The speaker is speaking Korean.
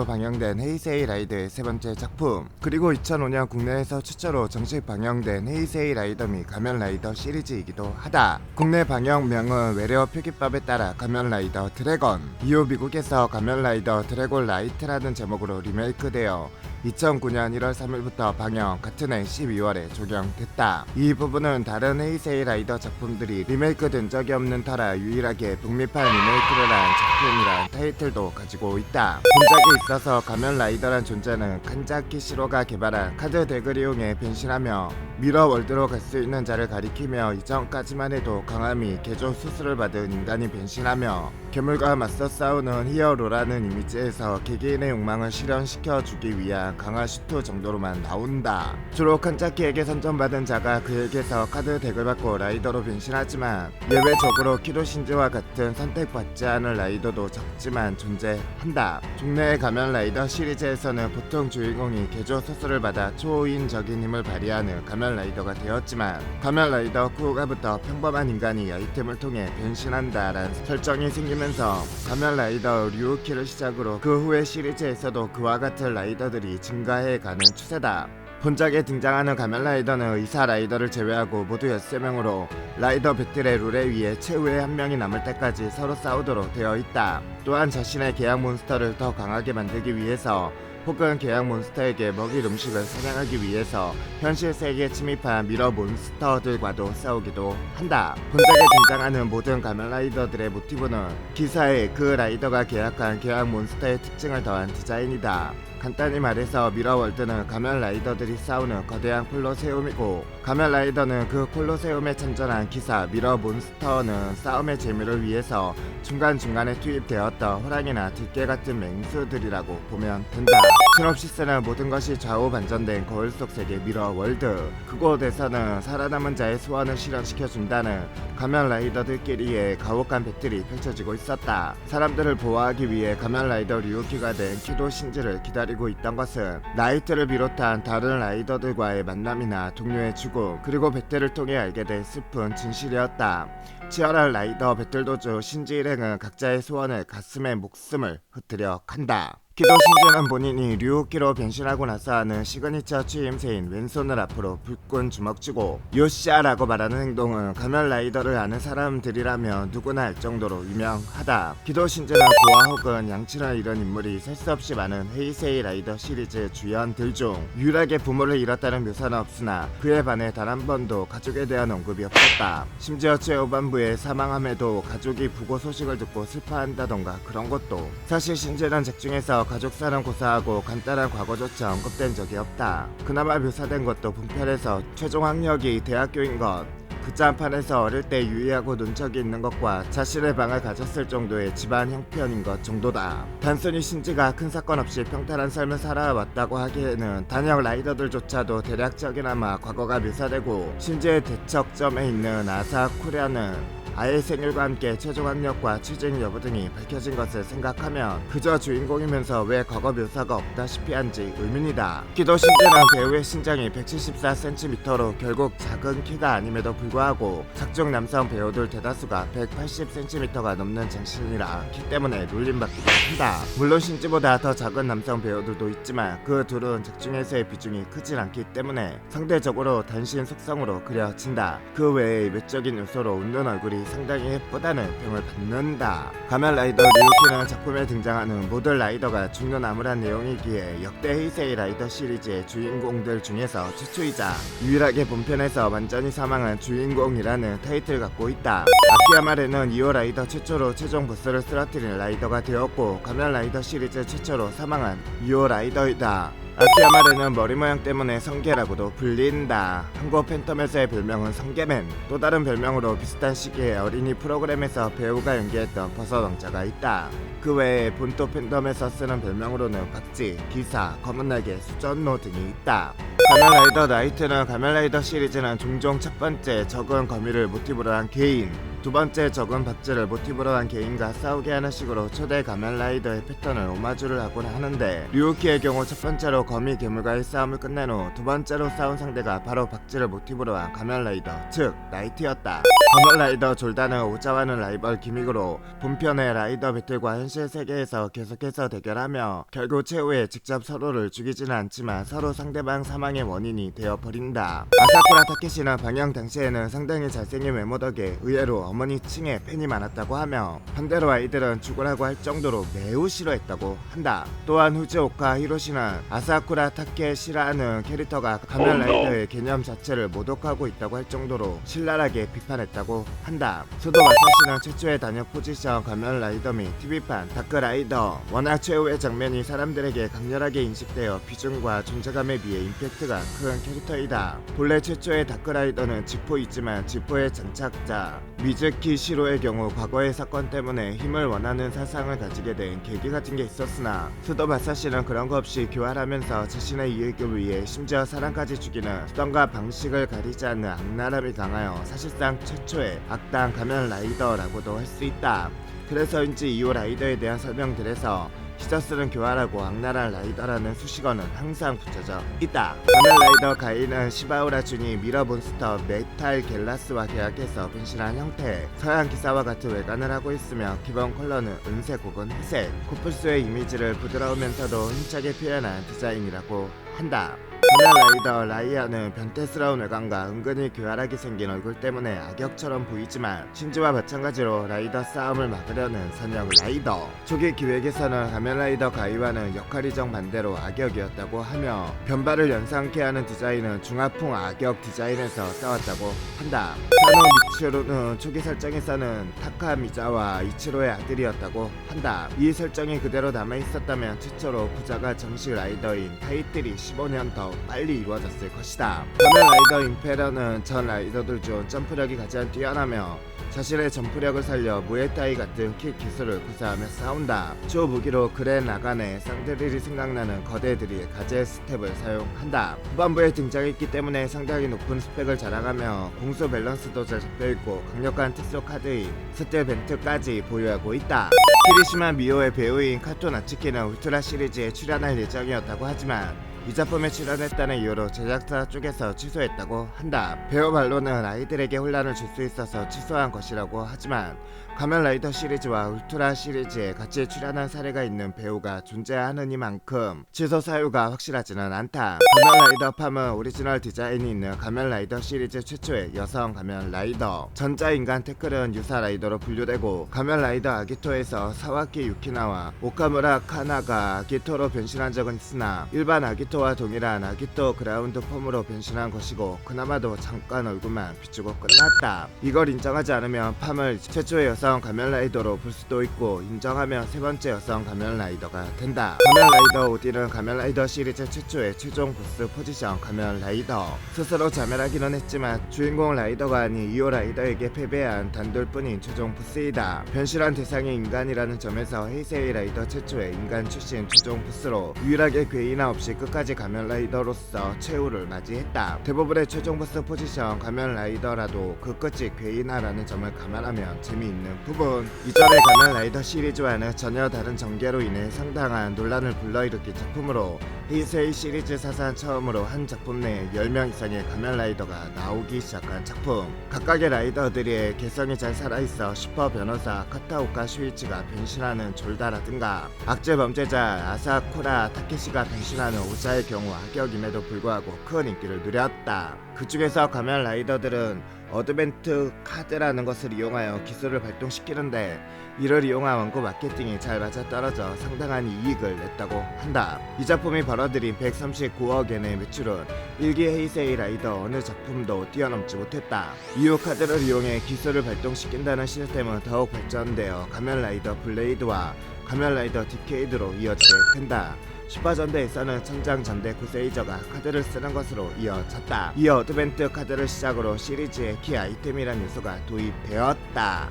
방영된 헤이세이 라이더의 세 번째 작품, 그리고 2005년 국내에서 최초로 정식 방영된 헤이세이 라이더 및 가면라이더 시리즈이기도 하다. 국내 방영명은 외래어 표기법에 따라 가면라이더 드래곤, 이후 미국에서 가면라이더 드래곤 라이트라는 제목으로 리메이크되어 2009년 1월 3일부터 방영, 같은 해 12월에 종영됐다. 이 부분은 다른 헤이세이 라이더 작품들이 리메이크된 적이 없는 터라 유일하게 북미판 리메이크를 한 작품이란 타이틀도 가지고 있다. 본작에 있어서 가면라이더란 존재는 칸자키 시로가 개발한 카드 덱을 이용해 변신하며 미러월드로 갈 수 있는 자를 가리키며, 이전까지만 해도 강함이 개조 수술을 받은 인간이 변신하며 괴물과 맞서 싸우는 히어로라는 이미지에서 개개인의 욕망을 실현시켜주기 위한 강화 슈트 정도로만 나온다. 주로 칸자키에게 선정받은 자가 그에게서 카드 덱을 받고 라이더로 변신하지만, 예외적으로 키도 신지와 같은 선택받지 않은 라이더도 적지만 존재한다. 종래의 가면 라이더 시리즈에서는 보통 주인공이 개조 수술을 받아 초인적인 힘을 발휘하는 가면 라이더가 되었지만, 가면 라이더 쿠가부터 평범한 인간이 아이템을 통해 변신한다라는 설정이 생기면서 가면 라이더 류우키를 시작으로 그 후의 시리즈에서도 그와 같은 라이더들이 증가해가는 추세다. 본작에 등장하는 가면라이더는 의사 라이더를 제외하고 모두 13명으로 라이더 배틀의 룰에 의해 최후의 한 명이 남을 때까지 서로 싸우도록 되어 있다. 또한 자신의 계약 몬스터를 더 강하게 만들기 위해서, 혹은 계약 몬스터에게 먹일 음식을 사냥하기 위해서 현실 세계에 침입한 미러 몬스터들과도 싸우기도 한다. 본작에 등장하는 모든 가면라이더들의 모티브는 기사에 그 라이더가 계약한 계약 몬스터의 특징을 더한 디자인이다. 간단히 말해서 미러월드는 가면라이더들이 싸우는 거대한 콜로세움이고, 가면라이더는 그 콜로세움에 참전한 기사 미러 몬스터는 싸움의 재미를 위해서 중간중간에 투입되었던 호랑이나 들개 같은 맹수들이라고 보면 된다. 시놉시스는 모든 것이 좌우 반전된 거울 속 세계 미러월드, 그곳에서는 살아남은 자의 소원을 실현시켜준다는 가면라이더들끼리의 가혹한 배틀이 펼쳐지고 있었다. 사람들을 보호하기 위해 가면라이더 류우키가 된 키도 신지를 기다리고 있던 것은 나이트를 비롯한 다른 라이더들과의 만남이나 동료의 죽음, 그리고 배틀을 통해 알게 된 슬픈 진실이었다. 치열한 라이더 배틀 도중 신지 일행은 각자의 소원을 가슴에 목숨을 흐트려 간다. 키도 신지는 본인이 류우키로 변신하고 나서 하는 시그니처 추임새인 왼손을 앞으로 불끈 주먹 쥐고 요시아라고 말하는 행동은 가면 라이더를 아는 사람들이라면 누구나 알 정도로 유명하다. 키도 신지는 고아 혹은 양치를 잃은 인물이 셀 수 없이 많은 헤이세이 라이더 시리즈 주연들 중 유일하게 부모를 잃었다는 묘사는 없으나, 그에 반해 단 한 번도 가족에 대한 언급이 없었다. 심지어 최후반부에 사망함에도 가족이 부고 소식을 듣고 슬퍼한다던가 그런 것도. 사실 신지는 작중에서 가족사는 고사하고 간단한 과거조차 언급된 적이 없다. 그나마 묘사된 것도 본편에서 최종 학력이 대학교인 것, 그 짠판에서 어릴 때 유의하고 눈척이 있는 것과 자신의 방을 가졌을 정도의 집안 형편인 것 정도다. 단순히 신지가 큰 사건 없이 평탄한 삶을 살아왔다고 하기에는 단역 라이더들조차도 대략적이나마 과거가 묘사되고, 신지의 대척점에 있는 아사쿠랴는 아이의 생일과 함께 최종 학력과 취직 여부 등이 밝혀진 것을 생각하면 그저 주인공이면서 왜 과거 묘사가 없다시피 한지 의문이다. 키도 신지는 배우의 신장이 174cm로 결국 작은 키가 아님에도 불구하고 작중 남성 배우들 대다수가 180cm가 넘는 장신이라 키 때문에 놀림받기도 한다. 물론 신지보다 더 작은 남성 배우들도 있지만 그 둘은 작중에서의 비중이 크진 않기 때문에 상대적으로 단신 속성으로 그려진다. 그 외의 외적인 요소로 웃는 얼굴이 상당히 예쁘다는 평을 받는다. 가면라이더 류우키는 작품에 등장하는 모든 라이더가 죽는 암울한 내용이기에 역대 헤이세이 라이더 시리즈의 주인공들 중에서 최초이자 유일하게 본편에서 완전히 사망한 주인공이라는 타이틀을 갖고 있다. 아키야마레는 2호 라이더 최초로 최종 보스를 쓰러뜨린 라이더가 되었고, 가면라이더 시리즈 최초로 사망한 2호 라이더이다. 아키야마레는 머리 모양 때문에 성게라고도 불린다. 한국 팬텀에서의 별명은 성게맨. 또 다른 별명으로 비슷한 시기에 어린이 프로그램에서 배우가 연기했던 버섯 왕자가 있다. 그 외에 본토 팬덤에서 쓰는 별명으로는 박쥐, 기사, 검은날개, 수전노 등이 있다. 가면라이더 나이트는 가면라이더 시리즈는 종종 첫 번째 적은 거미를 모티브로 한 개인, 두 번째 적은 박쥐를 모티브로 한 개인과 싸우게 하는 식으로 초대 가면라이더의 패턴을 오마주를 하곤 하는데, 류우키의 경우 첫 번째로 거미 괴물과의 싸움을 끝낸 후 두 번째로 싸운 상대가 바로 박쥐를 모티브로 한 가면라이더, 즉 나이트였다. 가면라이더 졸단은 오자와는 라이벌 기믹으로 본편의 라이더 배틀과 현실 세계에서 계속해서 대결하며 결국 최후에 직접 서로를 죽이지는 않지만 서로 상대방 사망의 원인이 되어버린다. 아사쿠라 타케시는 방영 당시에는 상당히 잘생긴 외모 덕에 의외로 어머니 층에 팬이 많았다고 하며, 반대로 아이들은 죽으라고 할 정도로 매우 싫어했다고 한다. 또한 후지오카 히로시는 아사쿠라 타케시라는 캐릭터가 가면라이더의 개념 자체를 모독하고 있다고 할 정도로 신랄하게 비판했다고 한다. 소도 마사시는 최초의 단역 포지션 가면라이더 및 TV판 다크라이더, 워낙 최후의 장면이 사람들에게 강렬하게 인식되어 비중과 존재감에 비해 임팩트가 큰 캐릭터이다. 본래 최초의 다크라이더는 지포이지만 지포의 장착자 미즈키 시로의 경우 과거의 사건 때문에 힘을 원하는 사상을 가지게 된 계기 같은 게 있었으나, 수도 마사시는 그런 거 없이 교활하면서 자신의 이익을 위해 심지어 사람까지 죽이는 수단과 방식을 가리지 않는 악랄함이 강하여 사실상 최초의 악당 가면라이더라고도 할 수 있다. 그래서인지 이후 라이더에 대한 설명들에서 히저스는 교활하고 악랄한 라이더라는 수식어는 항상 붙여져 있다. 가면라이더 가이는 시바우라 준이 미러몬스터 메탈 겔라스와 계약해서 변신한 형태, 서양 기사와 같은 외관을 하고 있으며 기본 컬러는 은색 혹은 회색, 코뿔소의 이미지를 부드러우면서도 힘차게 표현한 디자인이라고 한다. 가면라이더 라이아는 변태스러운 외관과 은근히 교활하게 생긴 얼굴 때문에 악역처럼 보이지만 신지와 마찬가지로 라이더 싸움을 막으려는 선형 라이더. 초기 기획에서는 가면라이더 가이와는 역할이 정반대로 악역이었다고 하며, 변발을 연상케 하는 디자인은 중화풍 악역 디자인에서 싸웠다고 한다. 사노 미츠루는 초기 설정에서는 타카미자와 이치로의 아들이었다고 한다. 이 설정이 그대로 남아있었다면 최초로 부자가 정식 라이더인 타이틀이 15년 더 빨리 이루어졌을 것이다. 가면라이더 임페러는 전 라이더들 중 점프력이 가장 뛰어나며 자신의 점프력을 살려 무에타이 같은 킥 기술을 구사하며 싸운다. 주 무기로 그랜 라간의 쌍드릴이 생각나는 거대들이 가젤 스텝을 사용한다. 후반부에 등장했기 때문에 상당히 높은 스펙을 자랑하며 공수 밸런스도 잘 잡혀있고 강력한 특수 카드인 스틸 벤트까지 보유하고 있다. 키리시마 미오의 배우인 카토 나츠키는 울트라 시리즈에 출연할 예정이었다고 하지만 이 작품에 출연했다는 이유로 제작사 쪽에서 취소했다고 한다. 배우 말로는 아이들에게 혼란을 줄 수 있어서 취소한 것이라고 하지만, 가면라이더 시리즈와 울트라 시리즈에 같이 출연한 사례가 있는 배우가 존재하느니만큼 취소 사유가 확실하지는 않다. 가면라이더 팜은 오리지널 디자인이 있는 가면라이더 시리즈 최초의 여성 가면라이더. 전자인간 태클은 유사 라이더로 분류되고, 가면라이더 아기토에서 사와키 유키나와 오카무라 카나가 아기토로 변신한 적은 있으나 일반 아기토와 동일한 아기토 그라운드 폼으로 변신한 것이고, 그나마도 잠깐 얼굴만 비추고 끝났다. 이걸 인정하지 않으면 팜을 최초의 여성 가면라이더로 볼 수도 있고, 인정하면 세 번째 여성 가면라이더가 된다. 가면라이더 오디는 가면라이더 시리즈 최초의 최종 보스 포지션 가면라이더. 스스로 자멸하기는 했지만 주인공 라이더가 아닌 이오 라이더에게 패배한 단돌뿐인 최종 보스이다. 변신한 대상이 인간이라는 점에서 헤이세이 라이더 최초의 인간 출신 최종 보스로 유일하게 괴이나 없이 끝까지 가면라이더로서 최후를 맞이했다. 대부분의 최종 보스 포지션 가면라이더라도 그 끝이 괴이나라는 점을 감안하면 재미있는 부분. 이전의 가면라이더 시리즈와는 전혀 다른 전개로 인해 상당한 논란을 불러일으킨 작품으로, 헤이세이 시리즈 사상 처음으로 한 작품 내에 10명 이상의 가면라이더가 나오기 시작한 작품. 각각의 라이더들의 개성이 잘 살아있어 슈퍼 변호사 카타오카 슈이치가 변신하는 졸다라든가 악질 범죄자 아사쿠라 타케시가 변신하는 오자의 경우 악역임에도 불구하고 큰 인기를 누렸다. 그 중에서 가면라이더들은 어드벤트 카드라는 것을 이용하여 기술을 발동시키는데, 이를 이용한 원고 마케팅이 잘 맞아떨어져 상당한 이익을 냈다고 한다. 이 작품이 벌어들인 139억엔의 매출은 일기 헤이세이 라이더 어느 작품도 뛰어넘지 못했다. 이후 카드를 이용해 기술을 발동시킨다는 시스템은 더욱 발전되어 가면라이더 블레이드와 가면라이더 디케이드로 이어지게 된다. 슈퍼전대에서는 천장전대 구세이저가 카드를 쓰는 것으로 이어졌다. 이 어드벤트 카드를 시작으로 시리즈의 키 아이템이란 요소가 도입되었다.